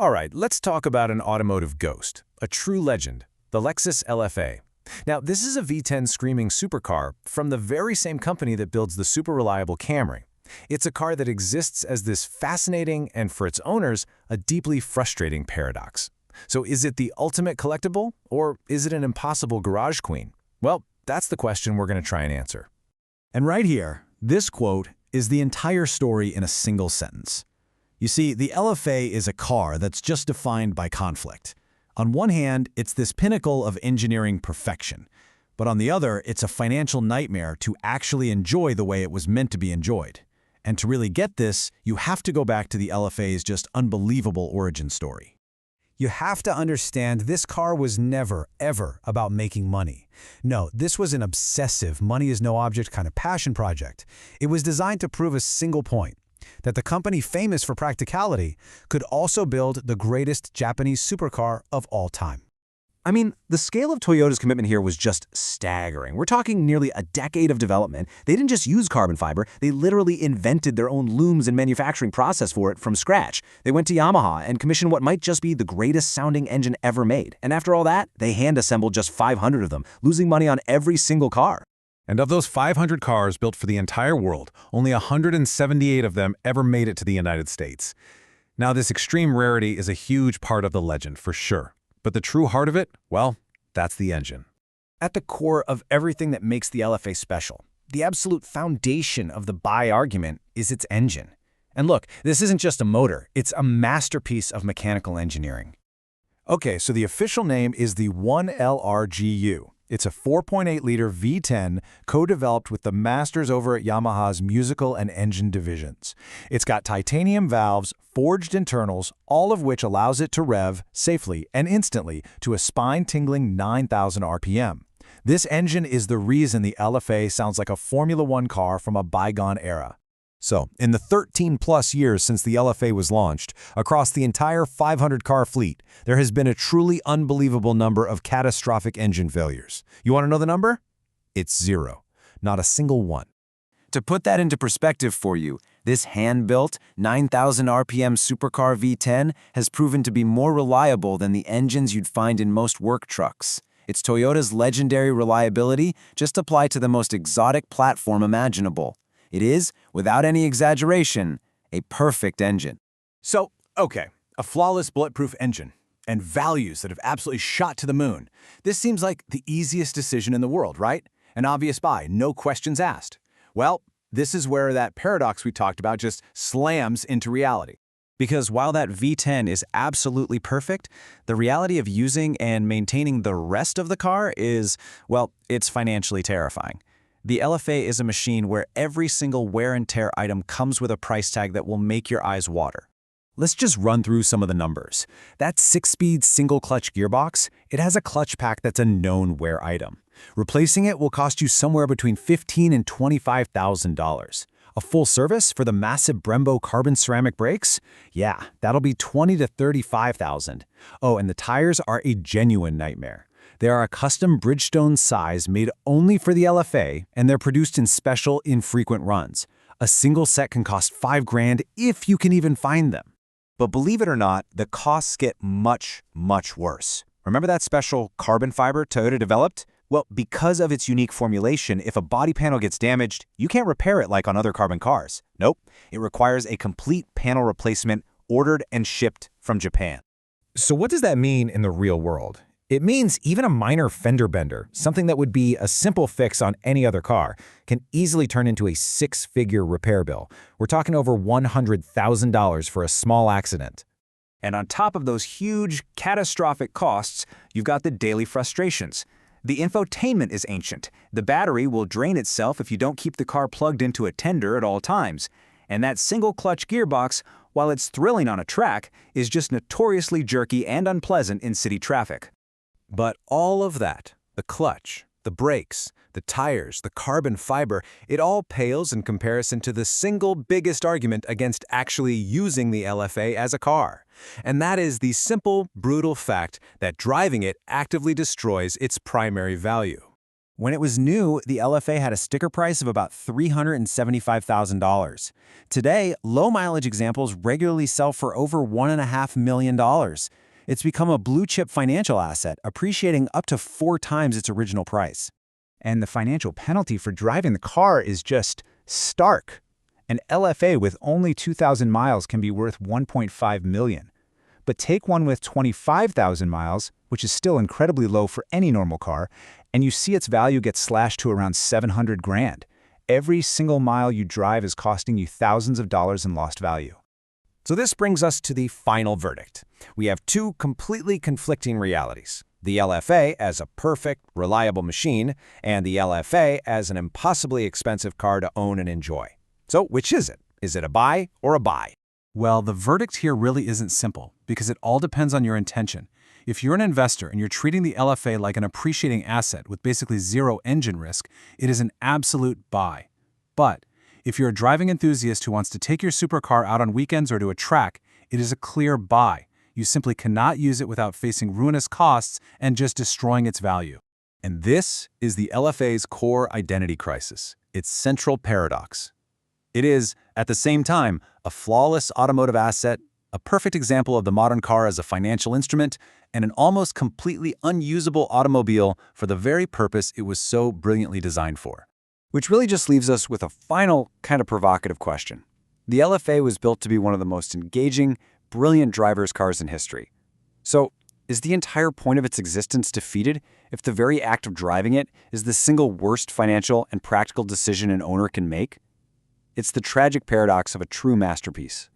All right, let's talk about an automotive ghost, a true legend, the Lexus LFA. Now, this is a V10 screaming supercar from the very same company that builds the super reliable Camry. It's a car that exists as this fascinating and, for its owners, a deeply frustrating paradox. So is it the ultimate collectible, or is it an impossible garage queen? Well, that's the question we're going to try and answer. And right here, this quote is the entire story in a single sentence. You see, the LFA is a car that's just defined by conflict. On one hand, it's this pinnacle of engineering perfection. But on the other, it's a financial nightmare to actually enjoy the way it was meant to be enjoyed. And to really get this, you have to go back to the LFA's just unbelievable origin story. You have to understand this car was never, ever about making money. No, this was an obsessive, money-is-no-object kind of passion project. It was designed to prove a single point, that the company famous for practicality could also build the greatest Japanese supercar of all time. I mean, the scale of Toyota's commitment here was just staggering. We're talking nearly a decade of development. They didn't just use carbon fiber, they literally invented their own looms and manufacturing process for it from scratch. They went to Yamaha and commissioned what might just be the greatest sounding engine ever made. And after all that, they hand-assembled just 500 of them, losing money on every single car. And of those 500 cars built for the entire world, only 178 of them ever made it to the United States. Now, this extreme rarity is a huge part of the legend, for sure. But the true heart of it, well, that's the engine. At the core of everything that makes the LFA special, the absolute foundation of the buy argument is its engine. And look, this isn't just a motor, it's a masterpiece of mechanical engineering. Okay, so the official name is the 1LRGU. It's a 4.8-liter V10 co-developed with the masters over at Yamaha's musical and engine divisions. It's got titanium valves, forged internals, all of which allows it to rev safely and instantly to a spine-tingling 9,000 RPM. This engine is the reason the LFA sounds like a Formula One car from a bygone era. So, in the 13-plus years since the LFA was launched, across the entire 500-car fleet, there has been a truly unbelievable number of catastrophic engine failures. You want to know the number? It's 0. Not a single one. To put that into perspective for you, this hand-built, 9,000 RPM supercar V10 has proven to be more reliable than the engines you'd find in most work trucks. It's Toyota's legendary reliability just applied to the most exotic platform imaginable. It is, without any exaggeration, a perfect engine. So, okay, a flawless bulletproof engine and values that have absolutely shot to the moon. This seems like the easiest decision in the world, right? An obvious buy, no questions asked. Well, this is where that paradox we talked about just slams into reality. Because while that V10 is absolutely perfect, the reality of using and maintaining the rest of the car is, well, it's financially terrifying. The LFA is a machine where every single wear and tear item comes with a price tag that will make your eyes water. Let's just run through some of the numbers. That 6-speed single-clutch gearbox, it has a clutch pack that's a known wear item. Replacing it will cost you somewhere between $15,000 and $25,000. A full service for the massive Brembo carbon ceramic brakes? Yeah, that'll be $20,000 to $35,000. Oh, and the tires are a genuine nightmare. They are a custom Bridgestone size made only for the LFA, and they're produced in special, infrequent runs. A single set can cost $5,000 if you can even find them. But believe it or not, the costs get much, much worse. Remember that special carbon fiber Toyota developed? Well, because of its unique formulation, if a body panel gets damaged, you can't repair it like on other carbon cars. Nope, it requires a complete panel replacement ordered and shipped from Japan. So what does that mean in the real world? It means even a minor fender bender, something that would be a simple fix on any other car, can easily turn into a 6-figure repair bill. We're talking over $100,000 for a small accident. And on top of those huge, catastrophic costs, you've got the daily frustrations. The infotainment is ancient. The battery will drain itself if you don't keep the car plugged into a tender at all times. And that single-clutch gearbox, while it's thrilling on a track, is just notoriously jerky and unpleasant in city traffic. But all of that, the clutch, the brakes, the tires, the carbon fiber, it all pales in comparison to the single biggest argument against actually using the LFA as a car. And that is the simple, brutal fact that driving it actively destroys its primary value. When it was new, the LFA had a sticker price of about $375,000. Today, low-mileage examples regularly sell for over $1.5 million. It's become a blue-chip financial asset, appreciating up to 4 times its original price. And the financial penalty for driving the car is just stark. An LFA with only 2,000 miles can be worth $1.5 million. But take one with 25,000 miles, which is still incredibly low for any normal car, and you see its value get slashed to around $700,000. Every single mile you drive is costing you thousands of dollars in lost value. So this brings us to the final verdict. We have 2 completely conflicting realities. The LFA as a perfect, reliable machine, and the LFA as an impossibly expensive car to own and enjoy. So which is it? Is it a buy or a buy? Well, the verdict here really isn't simple, because it all depends on your intention. If you're an investor and you're treating the LFA like an appreciating asset with basically zero engine risk, it is an absolute buy. But if you're a driving enthusiast who wants to take your supercar out on weekends or to a track, it is a clear buy. You simply cannot use it without facing ruinous costs and just destroying its value. And this is the LFA's core identity crisis, its central paradox. It is, at the same time, a flawless automotive asset, a perfect example of the modern car as a financial instrument, and an almost completely unusable automobile for the very purpose it was so brilliantly designed for. Which really just leaves us with a final, kind of provocative question. The LFA was built to be one of the most engaging, brilliant driver's cars in history. So, is the entire point of its existence defeated if the very act of driving it is the single worst financial and practical decision an owner can make? It's the tragic paradox of a true masterpiece.